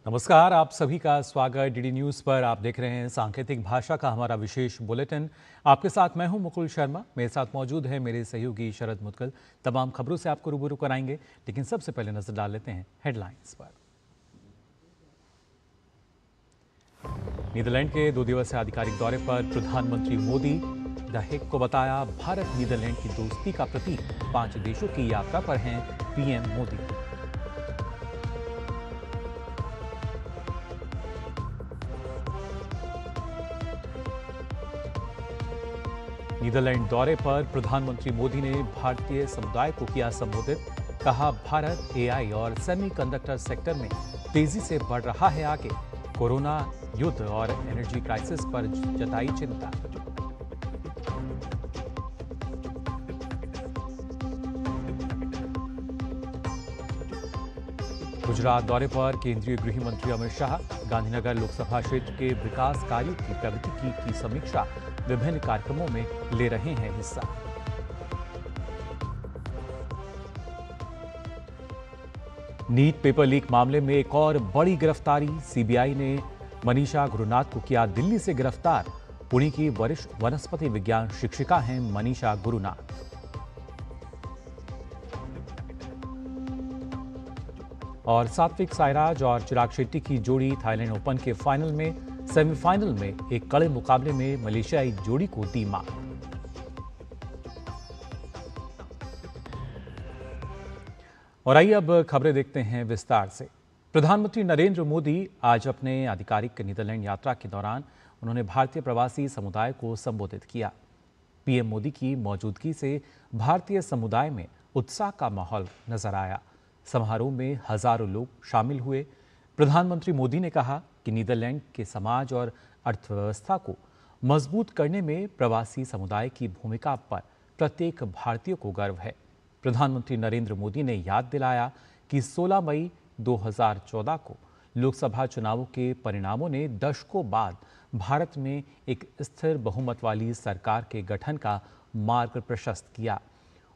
नमस्कार, आप सभी का स्वागत डीडी न्यूज पर। आप देख रहे हैं सांकेतिक भाषा का हमारा विशेष बुलेटिन। आपके साथ मैं हूं मुकुल शर्मा। मेरे साथ मौजूद है मेरे सहयोगी शरद मुदगल। तमाम खबरों से आपको रूबरू कराएंगे, लेकिन सबसे पहले नजर डाल लेते हैं हेडलाइंस पर। नीदरलैंड के 2 दिवसीय आधिकारिक दौरे पर प्रधानमंत्री मोदी। द हेग को बताया भारत नीदरलैंड की दोस्ती का प्रतीक। 5 देशों की यात्रा पर हैं पीएम मोदी। नीदरलैंड दौरे पर प्रधानमंत्री मोदी ने भारतीय समुदाय को किया संबोधित। कहा भारत एआई और सेमीकंडक्टर सेक्टर में तेजी से बढ़ रहा है आगे। कोरोना, युद्ध और एनर्जी क्राइसिस पर जताई चिंता। गुजरात दौरे पर केंद्रीय गृह मंत्री अमित शाह। गांधीनगर लोकसभा क्षेत्र के विकास कार्यों की प्रगति की समीक्षा। विभिन्न कार्यक्रमों में ले रहे हैं हिस्सा। नीट पेपर लीक मामले में एक और बड़ी गिरफ्तारी। सीबीआई ने मनीषा गुरुनाथ को किया दिल्ली से गिरफ्तार। पुणे की वरिष्ठ वनस्पति विज्ञान शिक्षिका हैं मनीषा गुरुनाथ। और सात्विक साईराज और चिराग शेट्टी की जोड़ी थाईलैंड ओपन के फाइनल में सेमीफाइनल में एक कड़े मुकाबले में मलेशियाई जोड़ी को दी मात। और आइए अब खबरें देखते हैं विस्तार से। प्रधानमंत्री नरेंद्र मोदी आज अपने आधिकारिक नीदरलैंड यात्रा के दौरान उन्होंने भारतीय प्रवासी समुदाय को संबोधित किया। पीएम मोदी की मौजूदगी से भारतीय समुदाय में उत्साह का माहौल नजर आया। समारोह में हजारों लोग शामिल हुए। प्रधानमंत्री मोदी ने कहा कि नीदरलैंड के समाज और अर्थव्यवस्था को मजबूत करने में प्रवासी समुदाय की भूमिका पर प्रत्येक भारतीय को गर्व है। प्रधानमंत्री नरेंद्र मोदी ने याद दिलाया कि 16 मई 2014 को लोकसभा चुनावों के परिणामों ने दशकों बाद भारत में एक स्थिर बहुमत वाली सरकार के गठन का मार्ग प्रशस्त किया।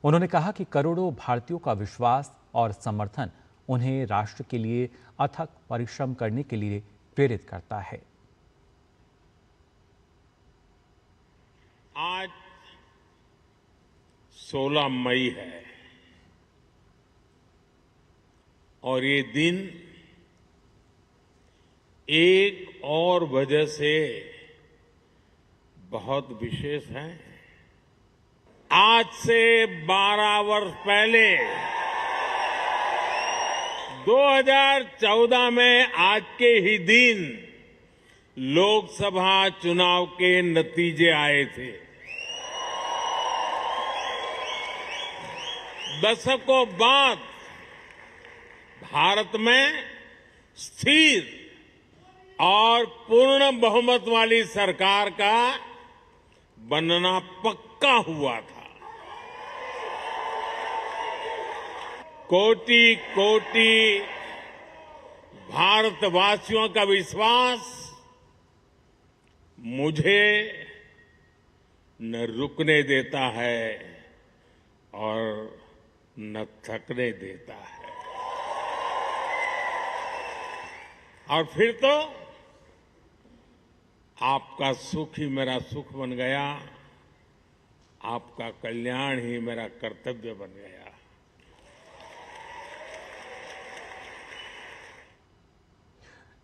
उन्होंने कहा कि करोड़ों भारतीयों का विश्वास और समर्थन उन्हें राष्ट्र के लिए अथक परिश्रम करने के लिए प्रेरित करता है। आज 16 मई है और ये दिन एक और वजह से बहुत विशेष है। आज से 12 वर्ष पहले 2014 में आज के ही दिन लोकसभा चुनाव के नतीजे आए थे। दशकों बाद भारत में स्थिर और पूर्ण बहुमत वाली सरकार का बनना पक्का हुआ था। कोटि कोटि भारतवासियों का विश्वास मुझे न रुकने देता है और न थकने देता है। और फिर तो आपका सुख ही मेरा सुख बन गया, आपका कल्याण ही मेरा कर्तव्य बन गया।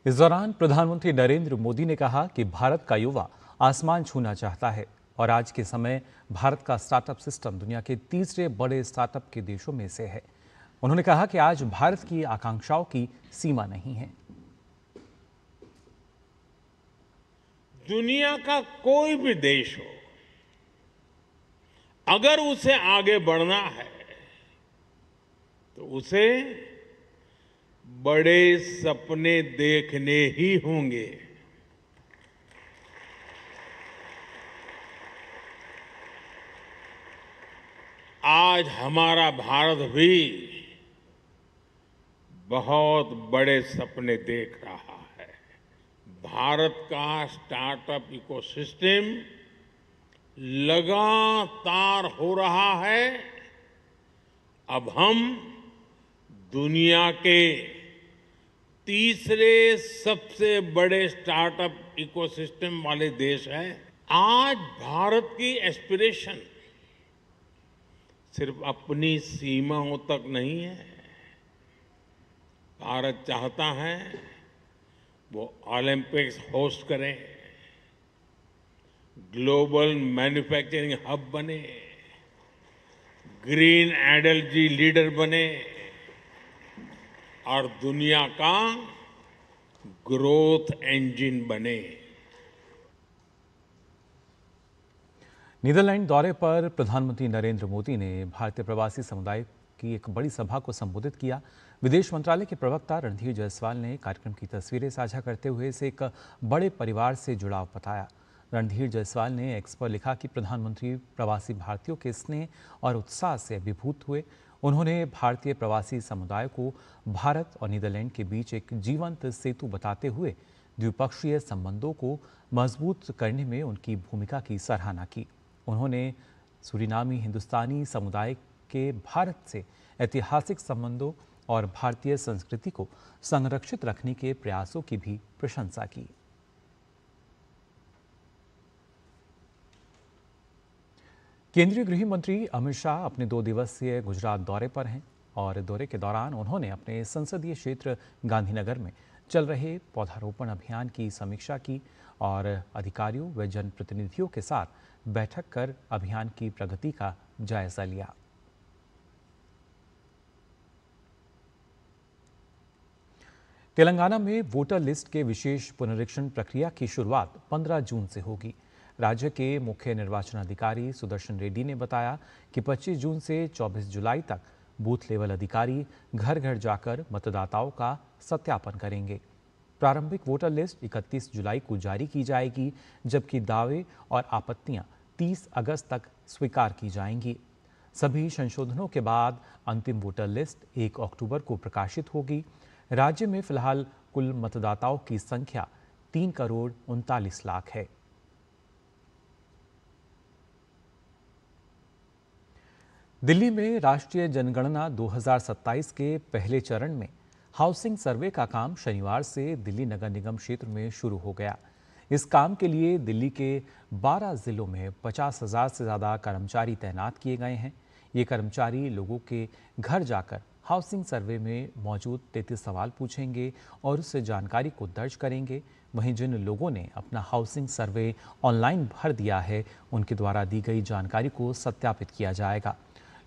इस दौरान प्रधानमंत्री नरेंद्र मोदी ने कहा कि भारत का युवा आसमान छूना चाहता है और आज के समय भारत का स्टार्टअप सिस्टम दुनिया के तीसरे बड़े स्टार्टअप के देशों में से है। उन्होंने कहा कि आज भारत की आकांक्षाओं की सीमा नहीं है। दुनिया का कोई भी देश हो, अगर उसे आगे बढ़ना है तो उसे बड़े सपने देखने ही होंगे। आज हमारा भारत भी बहुत बड़े सपने देख रहा है। भारत का स्टार्टअप इकोसिस्टम लगातार हो रहा है। अब हम दुनिया के तीसरे सबसे बड़े स्टार्टअप इकोसिस्टम वाले देश हैं। आज भारत की एस्पिरेशन सिर्फ अपनी सीमाओं तक नहीं है। भारत चाहता है वो ओलंपिक्स होस्ट करे, ग्लोबल मैन्युफैक्चरिंग हब बने, ग्रीन एनर्जी लीडर बने और दुनिया का ग्रोथ इंजन बने। नीदरलैंड दौरे पर प्रधानमंत्री नरेंद्र मोदी ने भारतीय प्रवासी समुदाय की एक बड़ी सभा को संबोधित किया। विदेश मंत्रालय के प्रवक्ता रणधीर जायसवाल ने कार्यक्रम की तस्वीरें साझा करते हुए इसे एक बड़े परिवार से जुड़ाव बताया। रणधीर जायसवाल ने एक्स पर लिखा कि प्रधानमंत्री प्रवासी भारतीयों के स्नेह और उत्साह से अभिभूत हुए। उन्होंने भारतीय प्रवासी समुदाय को भारत और नीदरलैंड के बीच एक जीवंत सेतु बताते हुए द्विपक्षीय संबंधों को मजबूत करने में उनकी भूमिका की सराहना की। उन्होंने सूरीनामी हिंदुस्तानी समुदाय के भारत से ऐतिहासिक संबंधों और भारतीय संस्कृति को संरक्षित रखने के प्रयासों की भी प्रशंसा की। केंद्रीय गृह मंत्री अमित शाह अपने 2 दिवसीय गुजरात दौरे पर हैं और दौरे के दौरान उन्होंने अपने संसदीय क्षेत्र गांधीनगर में चल रहे पौधारोपण अभियान की समीक्षा की और अधिकारियों व जनप्रतिनिधियों के साथ बैठक कर अभियान की प्रगति का जायजा लिया। तेलंगाना में वोटर लिस्ट के विशेष पुनरीक्षण प्रक्रिया की शुरुआत 15 जून से होगी। राज्य के मुख्य निर्वाचन अधिकारी सुदर्शन रेड्डी ने बताया कि 25 जून से 24 जुलाई तक बूथ लेवल अधिकारी घर घर जाकर मतदाताओं का सत्यापन करेंगे। प्रारंभिक वोटर लिस्ट 31 जुलाई को जारी की जाएगी, जबकि दावे और आपत्तियां 30 अगस्त तक स्वीकार की जाएंगी। सभी संशोधनों के बाद अंतिम वोटर लिस्ट 1 अक्टूबर को प्रकाशित होगी। राज्य में फिलहाल कुल मतदाताओं की संख्या 3 करोड़ 39 लाख है। दिल्ली में राष्ट्रीय जनगणना 2027 के पहले चरण में हाउसिंग सर्वे का काम शनिवार से दिल्ली नगर निगम क्षेत्र में शुरू हो गया। इस काम के लिए दिल्ली के 12 जिलों में 50,000 से ज़्यादा कर्मचारी तैनात किए गए हैं। ये कर्मचारी लोगों के घर जाकर हाउसिंग सर्वे में मौजूद 33 सवाल पूछेंगे और उस जानकारी को दर्ज करेंगे। वहीं जिन लोगों ने अपना हाउसिंग सर्वे ऑनलाइन भर दिया है, उनके द्वारा दी गई जानकारी को सत्यापित किया जाएगा।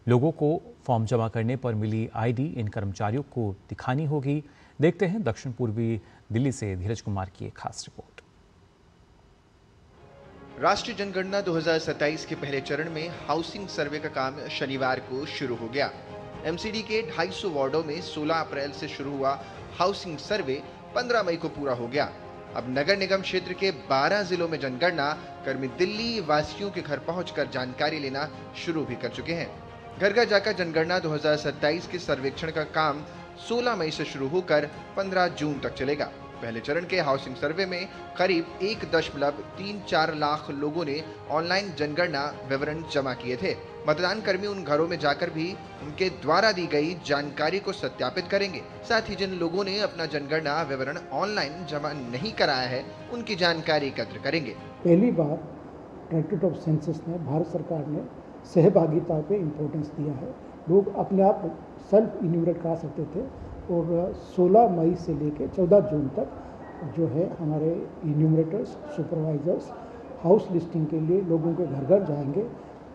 लोगों को फॉर्म जमा करने पर मिली आईडी इन कर्मचारियों को दिखानी होगी। देखते हैं दक्षिण पूर्वी दिल्ली से धीरज कुमार की एक खास रिपोर्ट। राष्ट्रीय जनगणना 2027 के पहले चरण में हाउसिंग सर्वे का काम शनिवार को शुरू हो गया। एमसीडी के 250 वार्डों में 16 अप्रैल से शुरू हुआ हाउसिंग सर्वे 15 मई को पूरा हो गया। अब नगर निगम क्षेत्र के 12 जिलों में जनगणना कर्मी दिल्ली वासियों के घर पहुंचकर जानकारी लेना शुरू भी कर चुके हैं। घर घर जाकर जनगणना 2027 के सर्वेक्षण का काम 16 मई से शुरू होकर 15 जून तक चलेगा। पहले चरण के हाउसिंग सर्वे में करीब 1.34 लाख लोगों ने ऑनलाइन जनगणना विवरण जमा किए थे। मतदान कर्मी उन घरों में जाकर भी उनके द्वारा दी गई जानकारी को सत्यापित करेंगे। साथ ही जिन लोगों ने अपना जनगणना विवरण ऑनलाइन जमा नहीं कराया है, उनकी जानकारी एकत्र करेंगे। पहली बार डायरेक्टरेट ऑफ सेंसस ने, भारत सरकार ने सहभागिता पे इम्पोर्टेंस दिया है। लोग अपने आप सेल्फ इन्यूमरेट करा सकते थे और 16 मई से लेकर 14 जून तक जो है हमारे इन्यूमरेटर्स, सुपरवाइजर्स हाउस लिस्टिंग के लिए लोगों के घर घर जाएंगे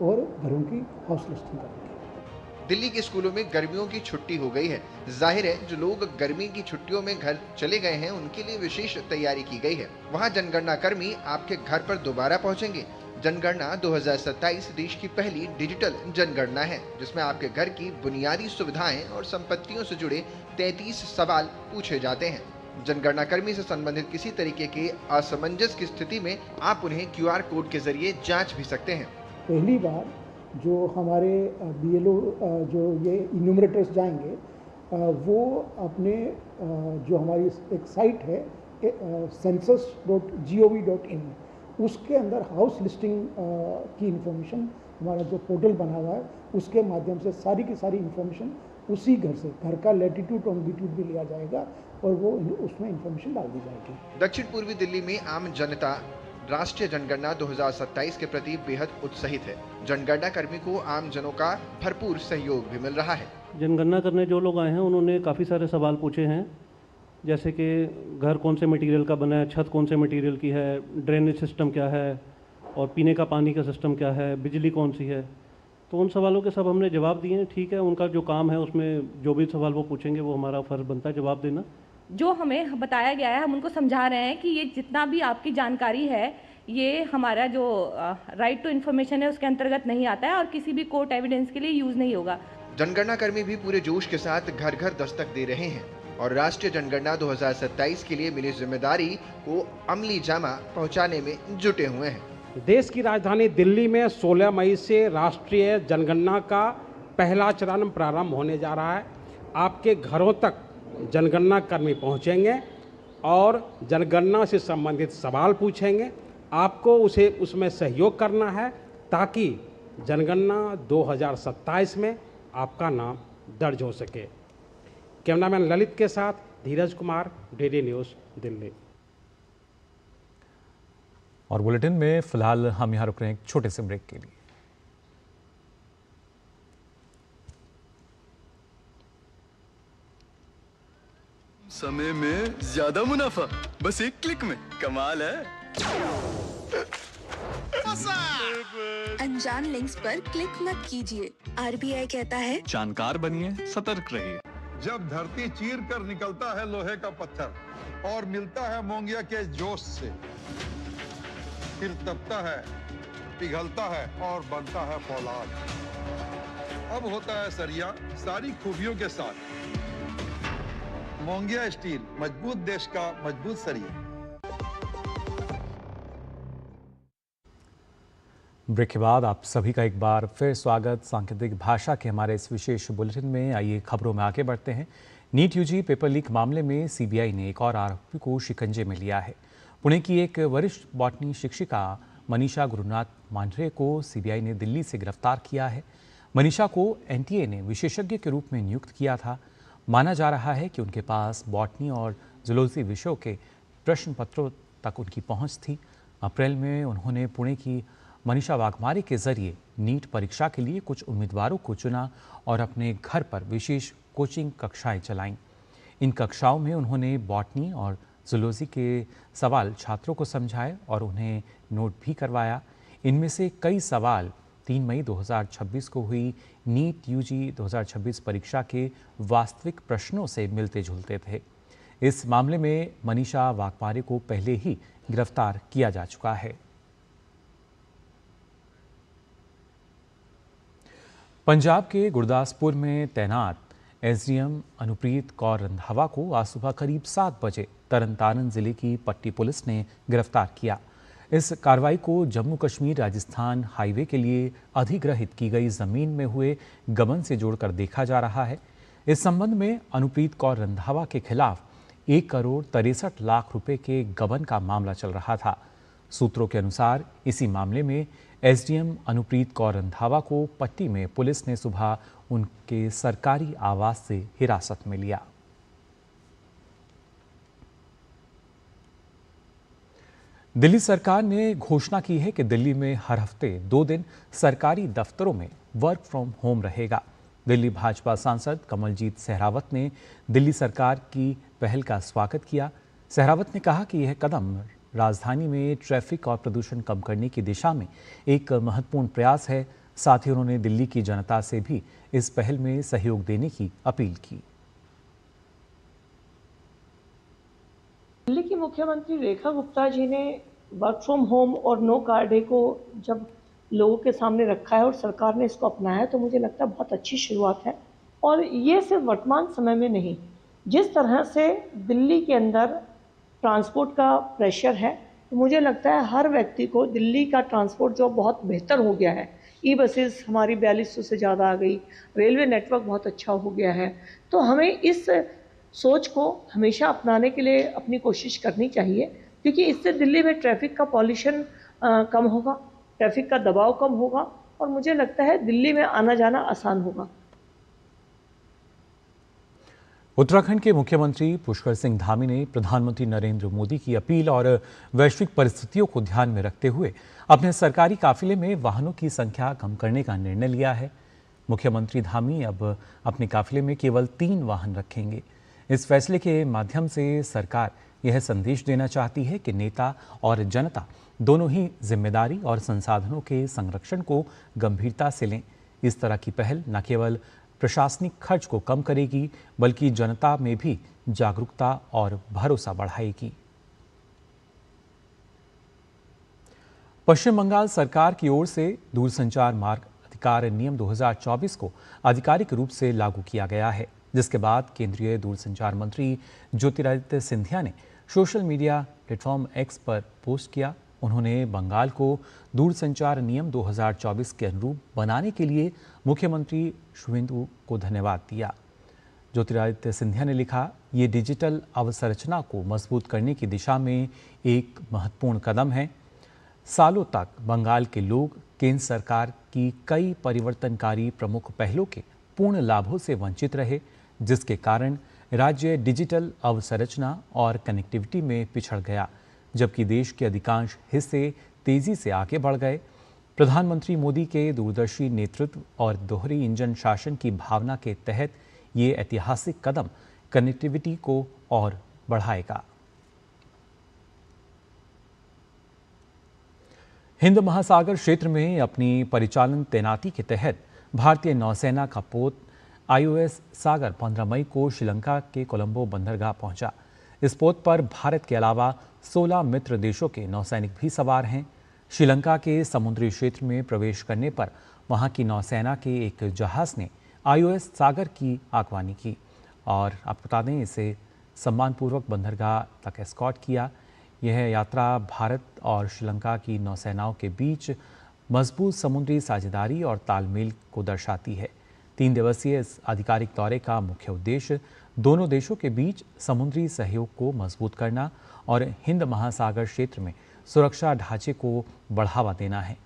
और घरों की हाउस लिस्टिंग करेंगे। दिल्ली के स्कूलों में गर्मियों की छुट्टी हो गई है। जाहिर है जो लोग गर्मी की छुट्टियों में घर चले गए हैं, उनके लिए विशेष तैयारी की गई है। वहां जनगणना कर्मी आपके घर पर दोबारा पहुंचेंगे। जनगणना 2027 देश की पहली डिजिटल जनगणना है, जिसमें आपके घर की बुनियादी सुविधाएं और संपत्तियों से जुड़े 33 सवाल पूछे जाते हैं। जनगणना कर्मी से संबंधित किसी तरीके के असमंजस की स्थिति में आप उन्हें QR कोड के जरिए जांच भी सकते हैं। पहली बार जो हमारे BLO जो ये इन्यूमरेटर्स जाएंगे, वो अपने जो हमारी एक साइट है census.gov.in, उसके अंदर हाउस लिस्टिंग की इंफॉर्मेशन, हमारा जो पोर्टल बना हुआ है उसके माध्यम से सारी की सारी इंफॉर्मेशन उसी घर का लैटिट्यूड लॉन्गिट्यूड भी लिया जाएगा और वो उसमें इंफॉर्मेशन डाल दी जाएगी। दक्षिण पूर्वी दिल्ली में आम जनता राष्ट्रीय जनगणना 2027 के प्रति बेहद उत्साहित है। जनगणना कर्मी को आम जनों का भरपूर सहयोग भी मिल रहा है। जनगणना करने जो लोग आए हैं उन्होंने काफ़ी सारे सवाल पूछे हैं, जैसे कि घर कौन से मटेरियल का बना है, छत कौन से मटेरियल की है, ड्रेनेज सिस्टम क्या है और पीने का पानी का सिस्टम क्या है, बिजली कौन सी है। तो उन सवालों के सब हमने जवाब दिए हैं। ठीक है, उनका जो काम है उसमें जो भी सवाल वो पूछेंगे वो हमारा फ़र्ज़ बनता है जवाब देना। जो हमें बताया गया है हम उनको समझा रहे हैं कि ये जितना भी आपकी जानकारी है ये हमारा जो राइट टू इन्फॉर्मेशन है उसके अंतर्गत नहीं आता है और किसी भी कोर्ट एविडेंस के लिए यूज़ नहीं होगा। जनगणना कर्मी भी पूरे जोश के साथ घर घर दस्तक दे रहे हैं और राष्ट्रीय जनगणना 2027 के लिए मिली जिम्मेदारी को अमली जामा पहुंचाने में जुटे हुए हैं। देश की राजधानी दिल्ली में 16 मई से राष्ट्रीय जनगणना का पहला चरण प्रारंभ होने जा रहा है। आपके घरों तक जनगणना कर्मी पहुंचेंगे और जनगणना से संबंधित सवाल पूछेंगे। आपको उसमें सहयोग करना है ताकि जनगणना 2027 में आपका नाम दर्ज हो सके। कैमरामैन ललित के साथ धीरज कुमार, डीडी न्यूज़, दिल्ली। और बुलेटिन में फिलहाल हम यहाँ रुक रहे हैं एक छोटे से ब्रेक के लिए। समय में ज्यादा मुनाफा बस एक क्लिक में, कमाल है। अनजान लिंक्स पर क्लिक मत कीजिए। आरबीआई कहता है जानकार बनिए, सतर्क रहिए। जब धरती चीर कर निकलता है लोहे का पत्थर और मिलता है मोंगिया के जोश से, फिर तपता है, पिघलता है और बनता है फौलाद। अब होता है सरिया सारी खूबियों के साथ। मोंगिया स्टील, मजबूत देश का मजबूत सरिया। ब्रेक के बाद आप सभी का एक बार फिर स्वागत सांकेतिक भाषा के हमारे इस विशेष बुलेटिन में। आइए खबरों में आगे बढ़ते हैं। नीट यूजी पेपर लीक मामले में सीबीआई ने एक और आरोपी को शिकंजे में लिया है। पुणे की एक वरिष्ठ बॉटनी शिक्षिका मनीषा गुरुनाथ मांढरे को सीबीआई ने दिल्ली से गिरफ्तार किया है। मनीषा को एनटीए ने विशेषज्ञ के रूप में नियुक्त किया था। माना जा रहा है कि उनके पास बॉटनी और जूलॉजी विषयों के प्रश्न पत्रों तक उनकी पहुंच थी। अप्रैल में उन्होंने पुणे की मनीषा वाघमारे के जरिए नीट परीक्षा के लिए कुछ उम्मीदवारों को चुना और अपने घर पर विशेष कोचिंग कक्षाएं चलाईं। इन कक्षाओं में उन्होंने बॉटनी और जूलॉजी के सवाल छात्रों को समझाए और उन्हें नोट भी करवाया। इनमें से कई सवाल 3 मई 2026 को हुई नीट यूजी 2026 परीक्षा के वास्तविक प्रश्नों से मिलते जुलते थे। इस मामले में मनीषा वाघमारे को पहले ही गिरफ्तार किया जा चुका है। पंजाब के गुरदासपुर में तैनात एसडीएम अनुप्रीत कौर रंधावा को आज सुबह करीब 7 बजे तरनतारन जिले की पट्टी पुलिस ने गिरफ्तार किया। इस कार्रवाई को जम्मू कश्मीर राजस्थान हाईवे के लिए अधिग्रहित की गई जमीन में हुए गबन से जोड़कर देखा जा रहा है। इस संबंध में अनुप्रीत कौर रंधावा के खिलाफ 1 करोड़ 63 लाख रुपए के गबन का मामला चल रहा था। सूत्रों के अनुसार इसी मामले में एसडीएम अनुप्रीत कौर रंधावा को पट्टी में पुलिस ने सुबह उनके सरकारी आवास से हिरासत में लिया। दिल्ली सरकार ने घोषणा की है कि दिल्ली में हर हफ्ते 2 दिन सरकारी दफ्तरों में वर्क फ्रॉम होम रहेगा। दिल्ली भाजपा सांसद कमलजीत सहरावत ने दिल्ली सरकार की पहल का स्वागत किया। सहरावत ने कहा कि यह कदम राजधानी में ट्रैफिक और प्रदूषण कम करने की दिशा में एक महत्वपूर्ण प्रयास है। साथ ही उन्होंने दिल्ली की जनता से भी इस पहल में सहयोग देने की अपील की। दिल्ली की मुख्यमंत्री रेखा गुप्ता जी ने वर्क फ्रॉम होम और नो कार डे को जब लोगों के सामने रखा है और सरकार ने इसको अपनाया है तो मुझे लगता है बहुत अच्छी शुरुआत है। और ये सिर्फ वर्तमान समय में नहीं, जिस तरह से दिल्ली के अंदर ट्रांसपोर्ट का प्रेशर है तो मुझे लगता है हर व्यक्ति को दिल्ली का ट्रांसपोर्ट जो बहुत बेहतर हो गया है, ई बसेस हमारी 4200 से ज़्यादा आ गई, रेलवे नेटवर्क बहुत अच्छा हो गया है, तो हमें इस सोच को हमेशा अपनाने के लिए अपनी कोशिश करनी चाहिए, क्योंकि इससे दिल्ली में ट्रैफिक का पॉल्यूशन कम होगा, ट्रैफिक का दबाव कम होगा और मुझे लगता है दिल्ली में आना जाना आसान होगा। उत्तराखंड के मुख्यमंत्री पुष्कर सिंह धामी ने प्रधानमंत्री नरेंद्र मोदी की अपील और वैश्विक परिस्थितियों को ध्यान में रखते हुए अपने सरकारी काफिले में वाहनों की संख्या कम करने का निर्णय लिया है। मुख्यमंत्री धामी अब अपने काफिले में केवल 3 वाहन रखेंगे। इस फैसले के माध्यम से सरकार यह संदेश देना चाहती है कि नेता और जनता दोनों ही जिम्मेदारी और संसाधनों के संरक्षण को गंभीरता से लें। इस तरह की पहल न केवल प्रशासनिक खर्च को कम करेगी बल्कि जनता में भी जागरूकता और भरोसा बढ़ाएगी। पश्चिम बंगाल सरकार की ओर से दूरसंचार मार्ग अधिकार नियम 2024 को आधिकारिक रूप से लागू किया गया है, जिसके बाद केंद्रीय दूरसंचार मंत्री ज्योतिरादित्य सिंधिया ने सोशल मीडिया प्लेटफॉर्म एक्स पर पोस्ट किया। उन्होंने बंगाल को दूरसंचार नियम 2024 के अनुरूप बनाने के लिए मुख्यमंत्री शुभेंदु को धन्यवाद दिया। ज्योतिरादित्य सिंधिया ने लिखा, ये डिजिटल अवसंरचना को मजबूत करने की दिशा में एक महत्वपूर्ण कदम है। सालों तक बंगाल के लोग केंद्र सरकार की कई परिवर्तनकारी प्रमुख पहलों के पूर्ण लाभों से वंचित रहे, जिसके कारण राज्य डिजिटल अवसंरचना और कनेक्टिविटी में पिछड़ गया, जबकि देश के अधिकांश हिस्से तेजी से आगे बढ़ गए। प्रधानमंत्री मोदी के दूरदर्शी नेतृत्व और दोहरी इंजन शासन की भावना के तहत ये ऐतिहासिक कदम कनेक्टिविटी को और बढ़ाएगा। हिंद महासागर क्षेत्र में अपनी परिचालन तैनाती के तहत भारतीय नौसेना का पोत IOS सागर 15 मई को श्रीलंका के कोलंबो बंदरगाह पहुंचा। इस पोत पर भारत के अलावा 16 मित्र देशों के नौसैनिक भी सवार हैं। श्रीलंका के समुद्री क्षेत्र में प्रवेश करने पर वहां की नौसेना के एक जहाज ने IOS सागर की आगवानी की और आपको बता दें, इसे सम्मानपूर्वक बंदरगाह तक एस्कॉर्ट किया। यह यात्रा भारत और श्रीलंका की नौसेनाओं के बीच मजबूत समुद्री साझेदारी और तालमेल को दर्शाती है। 3 दिवसीय इस आधिकारिक दौरे का मुख्य उद्देश्य दोनों देशों के बीच समुद्री सहयोग को मजबूत करना और हिंद महासागर क्षेत्र में सुरक्षा ढांचे को बढ़ावा देना है।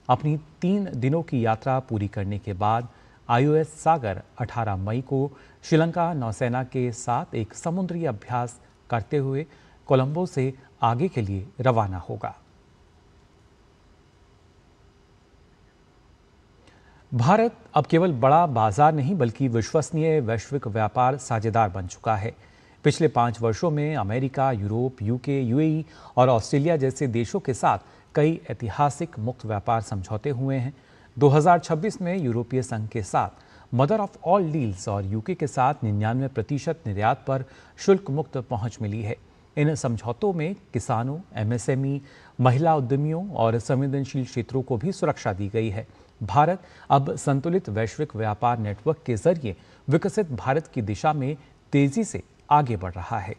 अपनी 3 दिनों की यात्रा पूरी करने के बाद IOS सागर 18 मई को श्रीलंका नौसेना के साथ एक समुद्री अभ्यास करते हुए कोलंबो से आगे के लिए रवाना होगा। भारत अब केवल बड़ा बाजार नहीं बल्कि विश्वसनीय वैश्विक व्यापार साझेदार बन चुका है। पिछले 5 वर्षों में अमेरिका, यूरोप, UK, UAE और ऑस्ट्रेलिया जैसे देशों के साथ कई ऐतिहासिक मुक्त व्यापार समझौते हुए हैं। 2026 में यूरोपीय संघ के साथ मदर ऑफ ऑल डील्स और UK के साथ 99% निर्यात पर शुल्क मुक्त पहुंच मिली है। इन समझौतों में किसानों, MSME, महिला उद्यमियों और संवेदनशील क्षेत्रों को भी सुरक्षा दी गई है। भारत अब संतुलित वैश्विक व्यापार नेटवर्क के जरिए विकसित भारत की दिशा में तेजी से आगे बढ़ रहा है।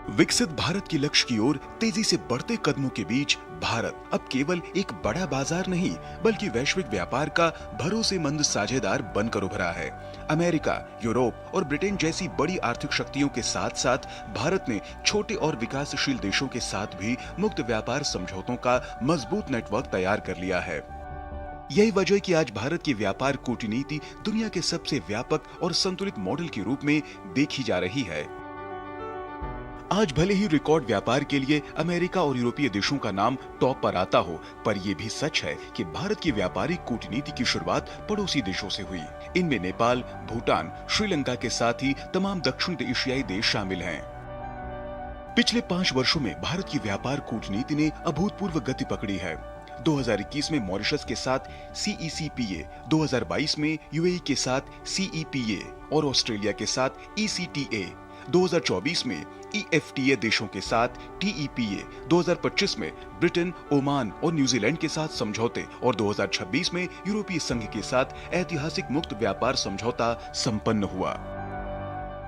विकसित भारत के लक्ष्य की ओर तेजी से बढ़ते कदमों के बीच भारत अब केवल एक बड़ा बाजार नहीं बल्कि वैश्विक व्यापार का भरोसेमंद साझेदार बनकर उभरा है। अमेरिका, यूरोप और ब्रिटेन जैसी बड़ी आर्थिक शक्तियों के साथ साथ भारत ने छोटे और विकासशील देशों के साथ भी मुक्त व्यापार समझौतों का मजबूत नेटवर्क तैयार कर लिया है। यही वजह है कि आज भारत की व्यापार कूटनीति दुनिया के सबसे व्यापक और संतुलित मॉडल के रूप में देखी जा रही है। आज भले ही रिकॉर्ड व्यापार के लिए अमेरिका और यूरोपीय देशों का नाम टॉप पर आता हो, पर यह भी सच है कि भारत की व्यापारिक कूटनीति की शुरुआत पड़ोसी देशों से हुई। इनमें नेपाल, भूटान, श्रीलंका के साथ ही तमाम दक्षिण एशियाई देश शामिल हैं। पिछले 5 वर्षों में भारत की व्यापार कूटनीति ने अभूतपूर्व गति पकड़ी है। 2021 में मॉरिशस के साथ CECPA, 2022 में UAE के साथ CEPA और ऑस्ट्रेलिया के साथ ECTA, 2024 में EFTA देशों के साथ TEPA, 2025 में ब्रिटेन, ओमान और न्यूजीलैंड के साथ समझौते और 2026 में यूरोपीय संघ के साथ ऐतिहासिक मुक्त व्यापार समझौता संपन्न हुआ।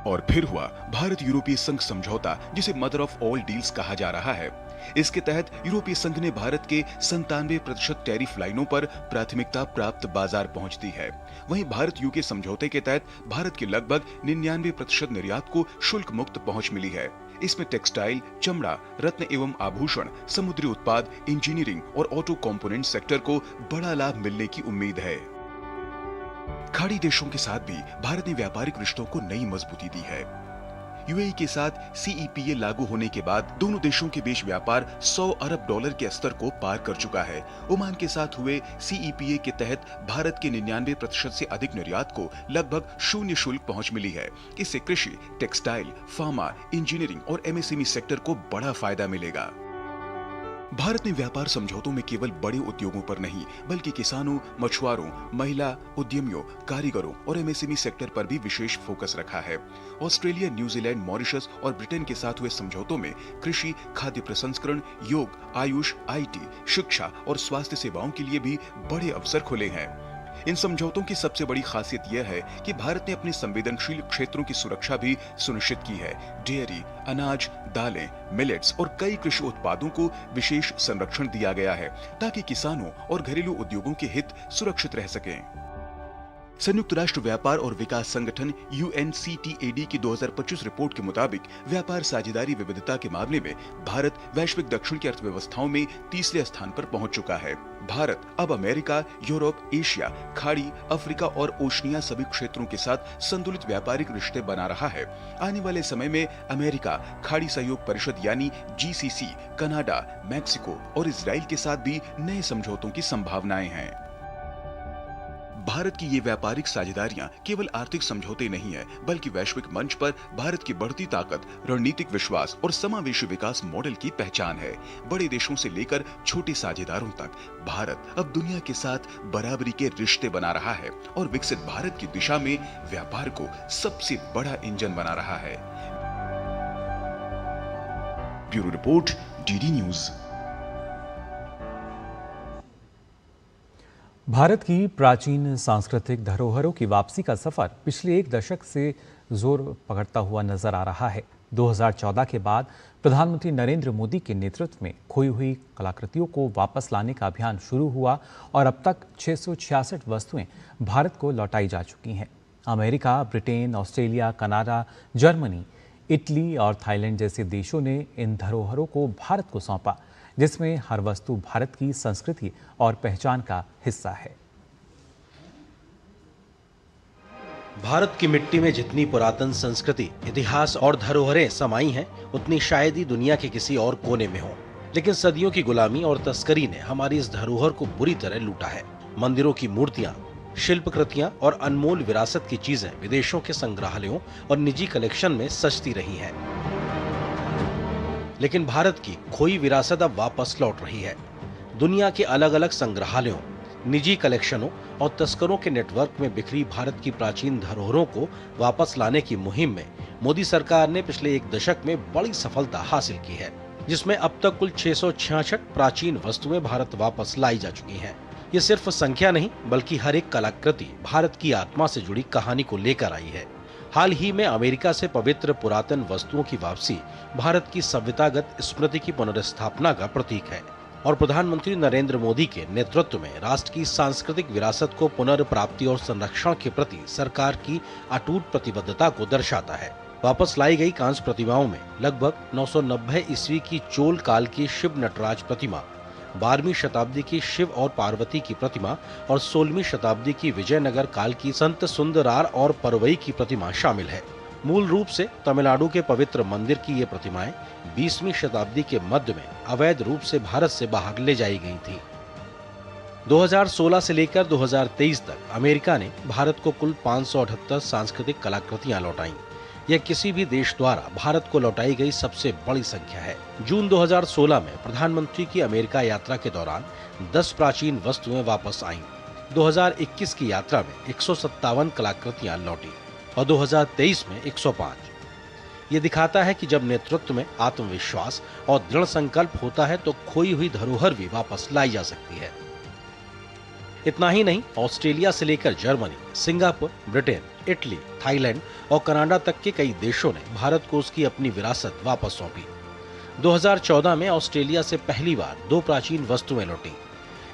और फिर हुआ भारत यूरोपीय संघ समझौता, जिसे मदर ऑफ ऑल डील्स कहा जा रहा है। इसके तहत यूरोपीय संघ ने भारत के 97% टैरिफ लाइनों पर प्राथमिकता प्राप्त बाजार पहुंच दी है। वहीं भारत UK समझौते के तहत भारत के लगभग 99% निर्यात को शुल्क मुक्त पहुंच मिली है। इसमें टेक्सटाइल, चमड़ा, रत्न एवं आभूषण, समुद्री उत्पाद, इंजीनियरिंग और ऑटो कंपोनेंट सेक्टर को बड़ा लाभ मिलने की उम्मीद है। खाड़ी देशों के साथ भी भारत ने व्यापारिक रिश्तों को नई मजबूती दी है। यूएई के साथ सीईपीए लागू होने के बाद दोनों देशों के बीच व्यापार 100 अरब डॉलर के स्तर को पार कर चुका है। ओमान के साथ हुए सीईपीए के तहत भारत के 99% से अधिक निर्यात को लगभग शून्य शुल्क पहुंच मिली है। इससे कृषि, टेक्सटाइल, फार्मा, इंजीनियरिंग और एमएसएमई सेक्टर को बड़ा फायदा मिलेगा। भारत ने व्यापार समझौतों में केवल बड़े उद्योगों पर नहीं, बल्कि किसानों, मछुआरों, महिला उद्यमियों, कारीगरों और एमएसएमई सेक्टर पर भी विशेष फोकस रखा है। ऑस्ट्रेलिया, न्यूजीलैंड, मॉरिशस और ब्रिटेन के साथ हुए समझौतों में कृषि, खाद्य प्रसंस्करण, योग, आयुष, आईटी, शिक्षा और स्वास्थ्य सेवाओं के लिए भी बड़े अवसर खुले हैं। इन समझौतों की सबसे बड़ी खासियत यह है कि भारत ने अपने संवेदनशील क्षेत्रों की सुरक्षा भी सुनिश्चित की है। डेयरी, अनाज, दालें, मिलेट्स और कई कृषि उत्पादों को विशेष संरक्षण दिया गया है ताकि किसानों और घरेलू उद्योगों के हित सुरक्षित रह सकें। संयुक्त राष्ट्र व्यापार और विकास संगठन UNCTAD की 2025 रिपोर्ट के मुताबिक व्यापार साझेदारी विविधता के मामले में भारत वैश्विक दक्षिण की अर्थव्यवस्थाओं में तीसरे स्थान पर पहुंच चुका है। भारत अब अमेरिका, यूरोप, एशिया, खाड़ी, अफ्रीका और ओशनिया सभी क्षेत्रों के साथ संतुलित व्यापारिक रिश्ते बना रहा है। आने वाले समय में अमेरिका, खाड़ी सहयोग परिषद यानी GCC, कनाडा, मैक्सिको और इजराइल के साथ भी नए समझौतों की संभावनाएं हैं। भारत की ये व्यापारिक साझेदारियां केवल आर्थिक समझौते नहीं है, बल्कि वैश्विक मंच पर भारत की बढ़ती ताकत, रणनीतिक विश्वास और समावेशी विकास मॉडल की पहचान है। बड़े देशों से लेकर छोटे साझेदारों तक भारत अब दुनिया के साथ बराबरी के रिश्ते बना रहा है और विकसित भारत की दिशा में व्यापार को सबसे बड़ा इंजन बना रहा है। Bureau report, DD news. Bharat की प्राचीन सांस्कृतिक धरोहरों की वापसी का सफर पिछले एक दशक से जोर पकड़ता हुआ नजर आ रहा है। 2014 के बाद प्रधानमंत्री नरेंद्र मोदी के नेतृत्व में खोई हुई कलाकृतियों को वापस लाने का अभियान शुरू हुआ और अब तक 666 वस्तुएं भारत को लौटाई जा चुकी हैं। America, Britain, Australia, Canada, Germany, Italy और थाईलैंड जैसे देशों ने इन धरोहरों को भारत को सौंपा, जिसमें हर वस्तु भारत की संस्कृति और पहचान का हिस्सा है। भारत की मिट्टी में जितनी पुरातन संस्कृति, इतिहास और धरोहरें समाई हैं, उतनी शायद ही दुनिया के किसी और कोने में हो। लेकिन सदियों की गुलामी और तस्करी ने हमारी इस धरोहर को बुरी तरह लूटा है। मंदिरों की मूर्तियां, शिल्पकृतियां और अनमोल विरासत की चीजें विदेशों के संग्रहालयों और निजी कलेक्शन में सजती रही हैं। लेकिन भारत की खोई विरासत अब वापस लौट रही है। दुनिया के अलग अलग संग्रहालयों, निजी कलेक्शनों और तस्करों के नेटवर्क में बिखरी भारत की प्राचीन धरोहरों को वापस लाने की मुहिम में मोदी सरकार ने पिछले एक दशक में बड़ी सफलता हासिल की है, जिसमें अब तक कुल 666 प्राचीन वस्तुएं भारत वापस लाई जा चुकी हैं। ये सिर्फ संख्या नहीं, बल्कि हर एक कलाकृति भारत की आत्मा से जुड़ी कहानी को लेकर आई है। हाल ही में अमेरिका से पवित्र पुरातन वस्तुओं की वापसी भारत की सभ्यतागत स्मृति की पुनर्स्थापना का प्रतीक है और प्रधानमंत्री नरेंद्र मोदी के नेतृत्व में राष्ट्र की सांस्कृतिक विरासत को पुनर्प्राप्ति और संरक्षण के प्रति सरकार की अटूट प्रतिबद्धता को दर्शाता है। वापस लाई गई कांस्य प्रतिमाओं में लगभग 990 ईस्वी की चोल काल की शिव नटराज प्रतिमा, 12वीं शताब्दी की शिव और पार्वती की प्रतिमा और 16वीं शताब्दी की विजयनगर काल की संत सुंदरार और परवई की प्रतिमा शामिल है। मूल रूप से तमिलनाडु के पवित्र मंदिर की ये प्रतिमाएं 20वीं शताब्दी के मध्य में अवैध रूप से भारत से बाहर ले जाई गई थी। 2016 से लेकर 2023 तक अमेरिका ने भारत को कुल 578 सांस्कृतिक कलाकृतियां लौटाई। यह किसी भी देश द्वारा भारत को लौटाई गई सबसे बड़ी संख्या है। जून 2016 में प्रधानमंत्री की अमेरिका यात्रा के दौरान 10 प्राचीन वस्तुएं वापस आईं। 2021 की यात्रा में 157 कलाकृतियां लौटी और 2023 में 105। ये दिखाता है कि जब नेतृत्व में आत्मविश्वास और दृढ़ संकल्प होता है तो खोई हुई धरोहर भी वापस लाई जा सकती है। इतना ही नहीं, ऑस्ट्रेलिया से लेकर Germany, Singapore, Britain, Italy, Thailand और कनाडा तक के कई देशों ने भारत को उसकी अपनी विरासत वापस सौंपी। 2014 में ऑस्ट्रेलिया से पहली बार 2 प्राचीन वस्तुएं लौटी।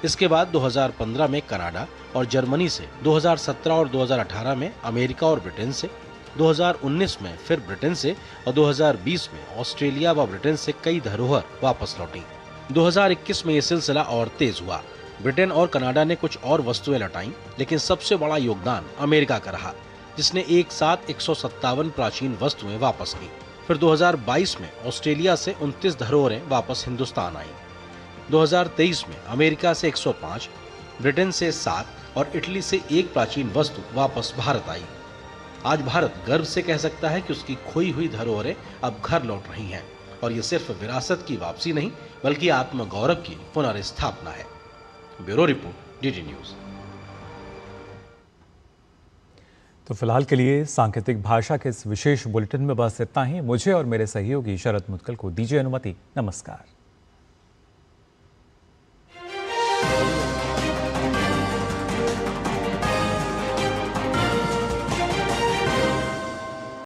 इसके बाद 2015 में कनाडा और जर्मनी से, 2017 और 2018 में अमेरिका और ब्रिटेन से 2019 में फिर ब्रिटेन से और 2020 में ऑस्ट्रेलिया व ब्रिटेन से कई धरोहर वापस लौटी। 2021 में ये सिलसिला और तेज हुआ। ब्रिटेन और कनाडा ने कुछ और वस्तुएं लौटाई, लेकिन सबसे बड़ा योगदान अमेरिका का रहा, जिसने एक साथ 157 प्राचीन वस्तुएं वापस की। फिर 2022 में ऑस्ट्रेलिया से 29 धरोहरें वापस हिंदुस्तान आई। 2023 में अमेरिका से 105, ब्रिटेन से 7 और इटली से 1 प्राचीन वस्तु वापस भारत आई। आज भारत गर्व से कह सकता है कि उसकी खोई हुई धरोहरें अब घर लौट रही हैं, और ये सिर्फ विरासत की वापसी नहीं बल्कि आत्मगौरव की पुनर्स्थापना है। Bureau report, DD news. तो फिलहाल के लिए सांकेतिक भाषा के इस विशेष बुलेटिन में बस इतना ही। मुझे और मेरे सहयोगी शरद मुदगल को दीजिए अनुमति। नमस्कार।